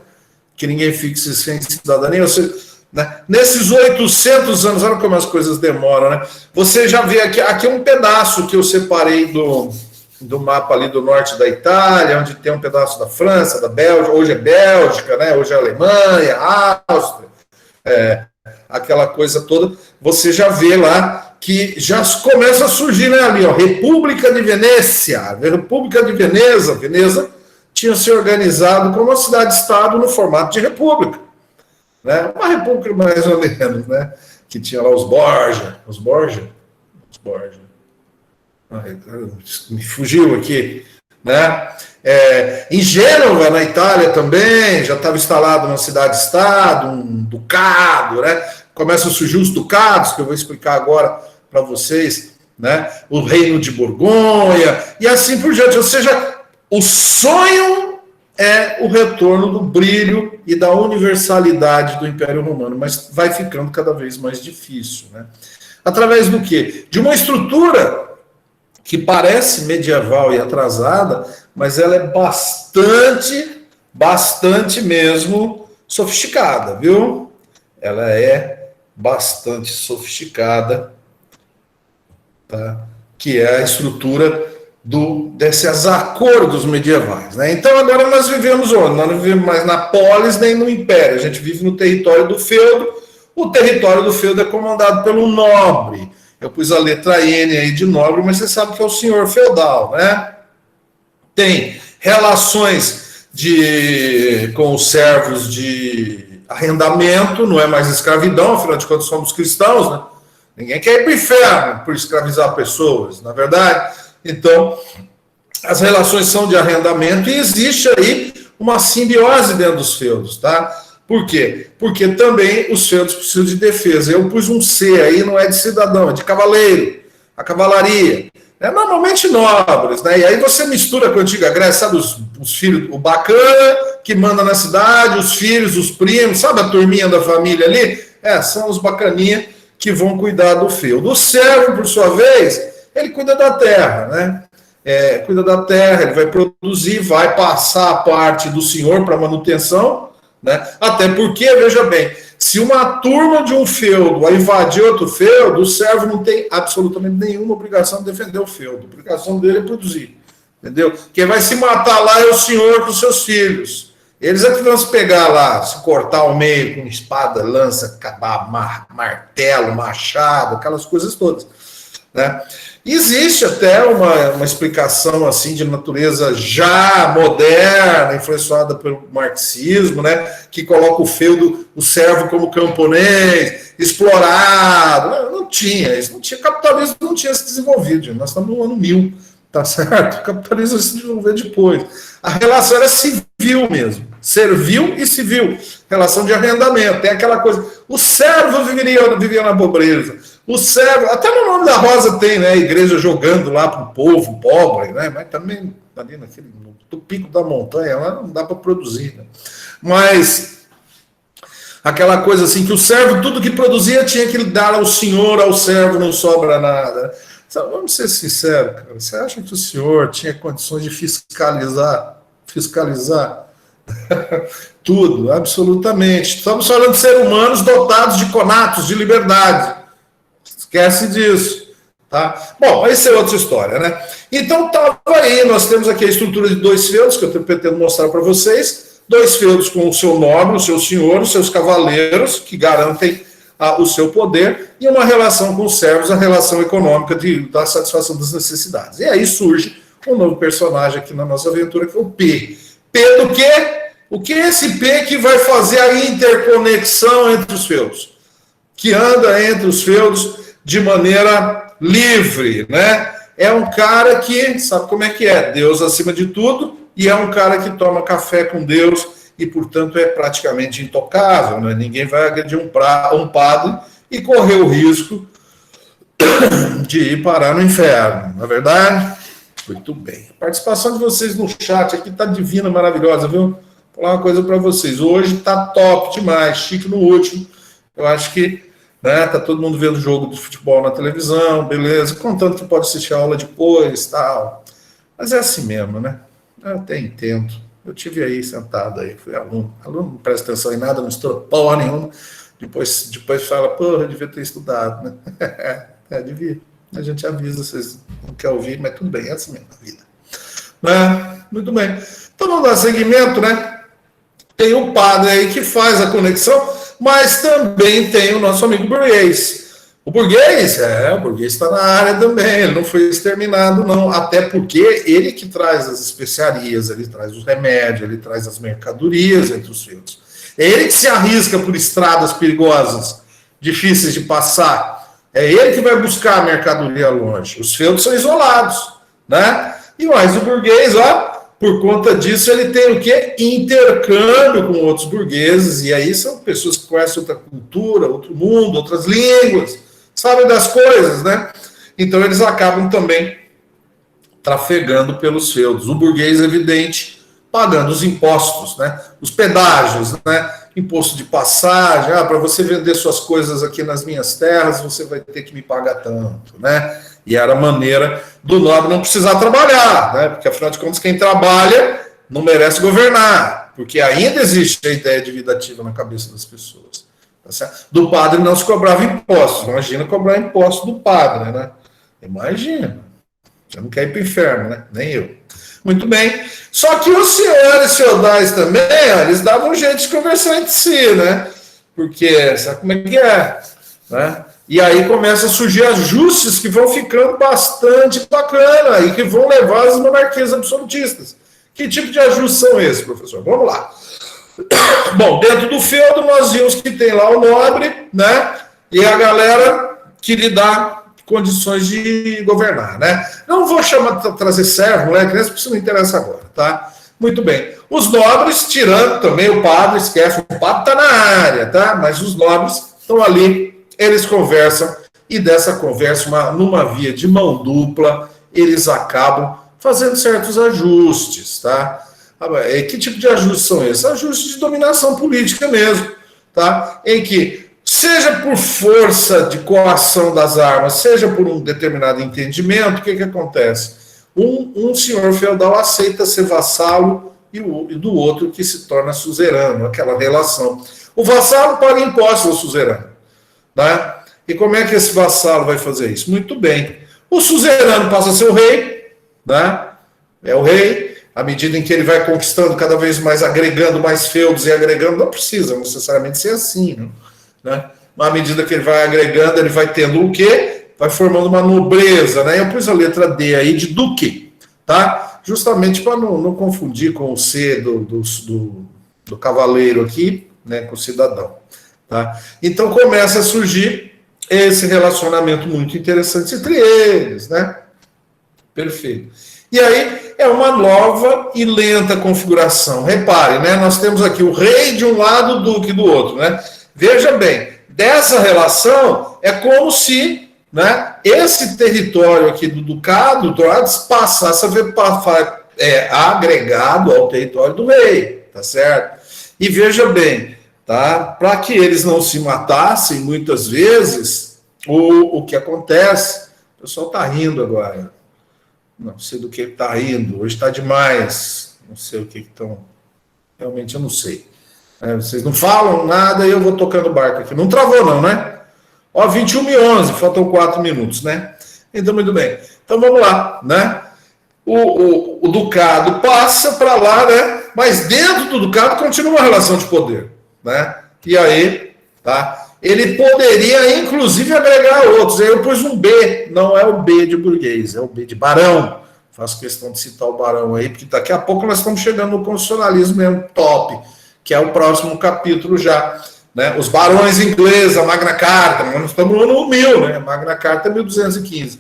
Que ninguém fique sem cidadania, ou seja, né? Nesses 800 anos, olha como as coisas demoram, né? Você já vê aqui um pedaço que eu separei do mapa ali do norte da Itália, onde tem um pedaço da França, da Bélgica, hoje é Bélgica, né? Hoje é Alemanha, Áustria, aquela coisa toda, você já vê lá que já começa a surgir, né, ali, ó, República de Venécia, República de Veneza tinha se organizado como uma cidade-estado no formato de república, né? Uma república mais ou menos, né? Que tinha lá os Borgia. Me fugiu aqui, né? Em Gênova, na Itália também, já estava instalado uma cidade-estado, um ducado, né? Começam a surgir os ducados, que eu vou explicar agora para vocês, né? O reino de Borgonha, e assim por diante, ou seja, o sonho é o retorno do brilho e da universalidade do Império Romano, mas vai ficando cada vez mais difícil, né? Através do quê? De uma estrutura que parece medieval e atrasada, mas ela é bastante mesmo sofisticada, viu? Ela é bastante sofisticada, tá? Que é a estrutura desses acordos medievais, né? Então agora nós vivemos onde? Nós não vivemos mais na polis nem no império, a gente vive no território do feudo. O território do feudo é comandado pelo nobre. Eu pus a letra N aí de nobre, mas você sabe que é o senhor feudal, né? Tem relações com os servos de arrendamento, não é mais escravidão, afinal de contas somos cristãos, né? Ninguém quer ir para o inferno por escravizar pessoas, na verdade. Então, as relações são de arrendamento e existe aí uma simbiose dentro dos feudos, tá? Por quê? Porque também os feudos precisam de defesa. Eu pus um C aí, não é de cidadão, é de cavaleiro, a cavalaria. Normalmente nobres, né? E aí você mistura com a antiga Grécia, sabe os filhos, o bacana que manda na cidade, os filhos, os primos, sabe a turminha da família ali? São os bacaninha que vão cuidar do feudo. O servo, por sua vez, ele cuida da terra, né? Cuida da terra, ele vai produzir, vai passar a parte do senhor para manutenção, né? Até porque, veja bem, se uma turma de um feudo vai invadir outro feudo, o servo não tem absolutamente nenhuma obrigação de defender o feudo. A obrigação dele é produzir, entendeu? Quem vai se matar lá é o senhor com seus filhos. Eles é que vão se pegar lá, se cortar ao meio com espada, lança, martelo, machado, aquelas coisas todas, né? Existe até uma explicação assim de natureza já moderna, influenciada pelo marxismo, né, que coloca o feudo, o servo como camponês, explorado. Não tinha isso, o capitalismo não tinha se desenvolvido, nós estamos no ano 1000, tá certo? O capitalismo se desenvolveu depois. A relação era civil mesmo, servil e civil, relação de arrendamento, tem aquela coisa, o servo vivia na pobreza. O servo, até no nome da Rosa tem, né? A igreja jogando lá para o povo pobre, né? Mas também ali no pico da montanha, lá não dá para produzir, né? Mas aquela coisa assim, que o servo, tudo que produzia tinha que dar ao senhor, ao servo não sobra nada. Vamos ser sinceros, cara. Você acha que o senhor tinha condições de fiscalizar tudo? Absolutamente. Estamos falando de seres humanos dotados de conatos, de liberdade. Esquece disso, Tá? Bom, essa é outra história, né? Então, estava aí, nós temos aqui a estrutura de 2 feudos, que eu pretendo mostrar para vocês, 2 feudos com o seu nobre, o seu senhor, os seus cavaleiros, que garantem o seu poder, e uma relação com os servos, a relação econômica da satisfação das necessidades. E aí surge um novo personagem aqui na nossa aventura, que é o P. P do quê? O que é esse P que vai fazer a interconexão entre os feudos? Que anda entre os feudos de maneira livre, né? É um cara que sabe como é que é, Deus acima de tudo, e é um cara que toma café com Deus e, portanto, é praticamente intocável, né? Ninguém vai agredir um padre e correr o risco de ir parar no inferno, não é verdade? Muito bem. A participação de vocês no chat aqui tá divina, maravilhosa, viu? Vou falar uma coisa para vocês. Hoje tá top demais, chique no último. Eu acho que tá todo mundo vendo jogo de futebol na televisão, beleza, contanto que pode assistir a aula depois, tal. Mas é assim mesmo, né? Eu até entendo. Eu tive aí sentado aí, fui aluno. Aluno não presta atenção em nada, não estuda porra nenhuma. Depois fala, porra, eu devia ter estudado, né? Devia. A gente avisa, vocês não querem ouvir, mas tudo bem, é assim mesmo a vida. Né? Muito bem. Então vamos dar seguimento, né? Tem um padre aí que faz a conexão, mas também tem o nosso amigo burguês. O burguês está na área também, ele não foi exterminado, não, até porque ele que traz as especiarias, ele traz os remédios, ele traz as mercadorias entre os feudos. É ele que se arrisca por estradas perigosas, difíceis de passar. É ele que vai buscar a mercadoria longe. Os feudos são isolados, né? E mais o burguês, por conta disso, ele tem o quê? Intercâmbio com outros burgueses, e aí são pessoas que conhecem outra cultura, outro mundo, outras línguas, sabem das coisas, né? Então eles acabam também trafegando pelos feudos. O burguês, evidente, pagando os impostos, né? Os pedágios, né? Imposto de passagem, para você vender suas coisas aqui nas minhas terras, você vai ter que me pagar tanto, né? E era a maneira do nobre não precisar trabalhar, né? Porque, afinal de contas, quem trabalha não merece governar, porque ainda existe a ideia de vida ativa na cabeça das pessoas. Tá certo? Do padre não se cobrava impostos. Imagina cobrar impostos do padre, né? Imagina. Você não quer ir para o inferno, né? Nem eu. Muito bem. Só que os senhores feudais também, eles davam um jeito de conversar entre si, né? Porque, sabe como é que é? Né? E aí começam a surgir ajustes que vão ficando bastante bacana e que vão levar as monarquias absolutistas. Que tipo de ajustes são esses, professor? Vamos lá. Bom, dentro do feudo nós vimos que tem lá o nobre, né? E a galera que lhe dá condições de governar, né? Não vou trazer servo, né? Que isso não interessa agora, tá? Muito bem. Os nobres, tirando também o padre, esquece, o padre está na área, tá? Mas os nobres estão ali, eles conversam, e dessa conversa, numa via de mão dupla, eles acabam fazendo certos ajustes, tá? Que tipo de ajustes são esses? Ajustes de dominação política mesmo, tá? Em que, seja por força de coação das armas, seja por um determinado entendimento, o que acontece? Um senhor feudal aceita ser vassalo e do outro que se torna suzerano, aquela relação. O vassalo paga impostos ao suzerano, né? E como é que esse vassalo vai fazer isso? Muito bem. O suzerano passa a ser o rei, né? É o rei, à medida em que ele vai conquistando cada vez mais, agregando mais feudos e agregando, não precisa necessariamente ser assim, não, né? Mas à medida que ele vai agregando, ele vai tendo o quê? Vai formando uma nobreza, né? Eu pus a letra D aí de duque, tá? Justamente para não confundir com o C do cavaleiro aqui, né? Com o cidadão, tá? Então começa a surgir esse relacionamento muito interessante entre eles, né? Perfeito. E aí é uma nova e lenta configuração. Repare, né? Nós temos aqui o rei de um lado, o duque do outro, né? Veja bem, dessa relação é como se, né, esse território aqui do ducado passasse a ver agregado ao território do rei, tá certo? E veja bem, tá? Para que eles não se matassem, muitas vezes, o que acontece, o pessoal está rindo agora. Não sei do que está rindo, hoje está demais, não sei o que estão. Realmente eu não sei. Vocês não falam nada e eu vou tocando o barco aqui. Não travou, não, né? Ó, 21h11, faltam 4 minutos, né? Então, muito bem. Então, vamos lá, né? O ducado passa para lá, né? Mas dentro do ducado continua uma relação de poder, né? E aí, tá? Ele poderia, inclusive, agregar outros. Aí eu pus um B, não é o B de burguês, é o B de barão. Faço questão de citar o barão aí, porque daqui a pouco nós estamos chegando no constitucionalismo mesmo top, que é o próximo capítulo já. Né? Os barões ingleses, a Magna Carta, nós estamos no ano 1000, né? Magna Carta é 1215.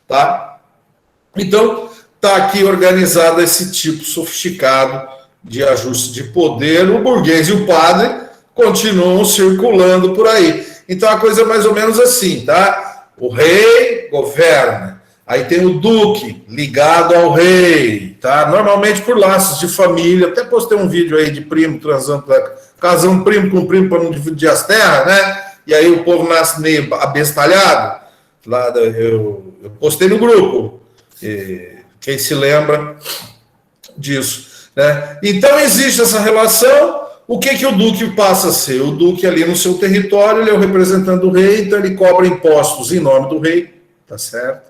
Tá? Então, está aqui organizado esse tipo sofisticado de ajuste de poder. O burguês e o padre continuam circulando por aí. Então, a coisa é mais ou menos assim, tá? O rei governa. Aí tem o duque ligado ao rei, tá? Normalmente por laços de família. Até postei um vídeo aí de primo transando, casando primo com primo para não dividir as terras, né? E aí o povo nasce meio abestalhado. Lá eu postei no grupo. Quem se lembra disso, né? Então existe essa relação. O que o duque passa a ser? O duque ali no seu território, ele é o representante do rei, então ele cobra impostos em nome do rei, tá certo?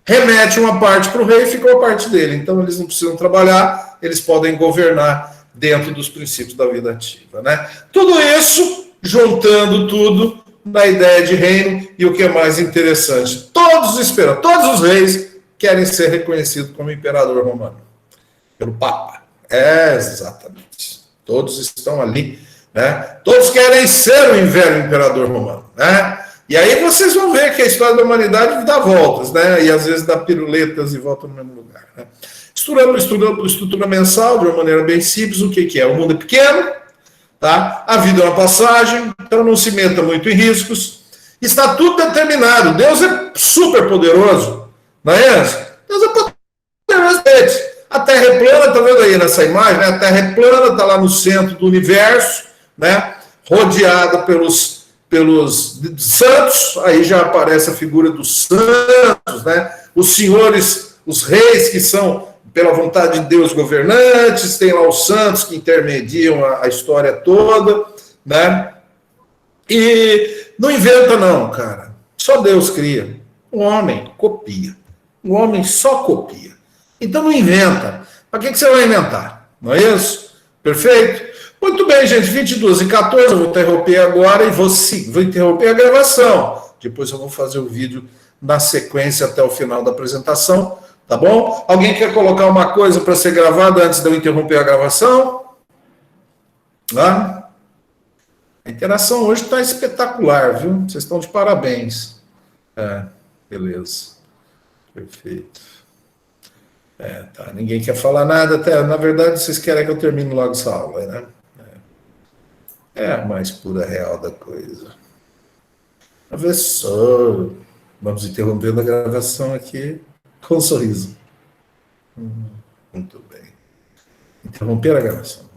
Remete uma parte para o rei e fica uma parte dele. Então eles não precisam trabalhar, eles podem governar dentro dos princípios da vida ativa, né? Tudo isso, juntando tudo na ideia de reino, e o que é mais interessante, todos os reis querem ser reconhecidos como imperador romano, pelo Papa. Exatamente. Todos estão ali, né? Todos querem ser o velho imperador romano, né? E aí vocês vão ver que a história da humanidade dá voltas, né? E às vezes dá piruletas e volta no mesmo lugar, né? Estudando estrutura mensal de uma maneira bem simples, o que é? O mundo é pequeno, tá? A vida é uma passagem, então não se meta muito em riscos. Está tudo determinado. Deus é super poderoso, não é isso? Deus é poderoso. A Terra é plana, tá vendo aí nessa imagem, né? A Terra é plana, tá lá no centro do universo, né? Rodeada pelos santos, aí já aparece a figura dos santos, né? Os senhores, os reis que são, pela vontade de Deus, governantes, tem lá os santos que intermediam a história toda, né? E não inventa não, cara. Só Deus cria. O homem copia. O homem só copia. Então não inventa. Para que você vai inventar? Não é isso? Perfeito? Muito bem, gente. 22h14, eu vou interromper agora e vou interromper a gravação. Depois eu vou fazer o vídeo na sequência até o final da apresentação. Tá bom? Alguém quer colocar uma coisa para ser gravada antes de eu interromper a gravação? Ah? A interação hoje está espetacular, viu? Vocês estão de parabéns. Beleza. Perfeito. Tá. Ninguém quer falar nada, até, na verdade, vocês querem que eu termine logo essa aula, né? É a mais pura real da coisa. Professor, vamos interrompendo a gravação aqui com um sorriso. Muito bem. Interromper a gravação.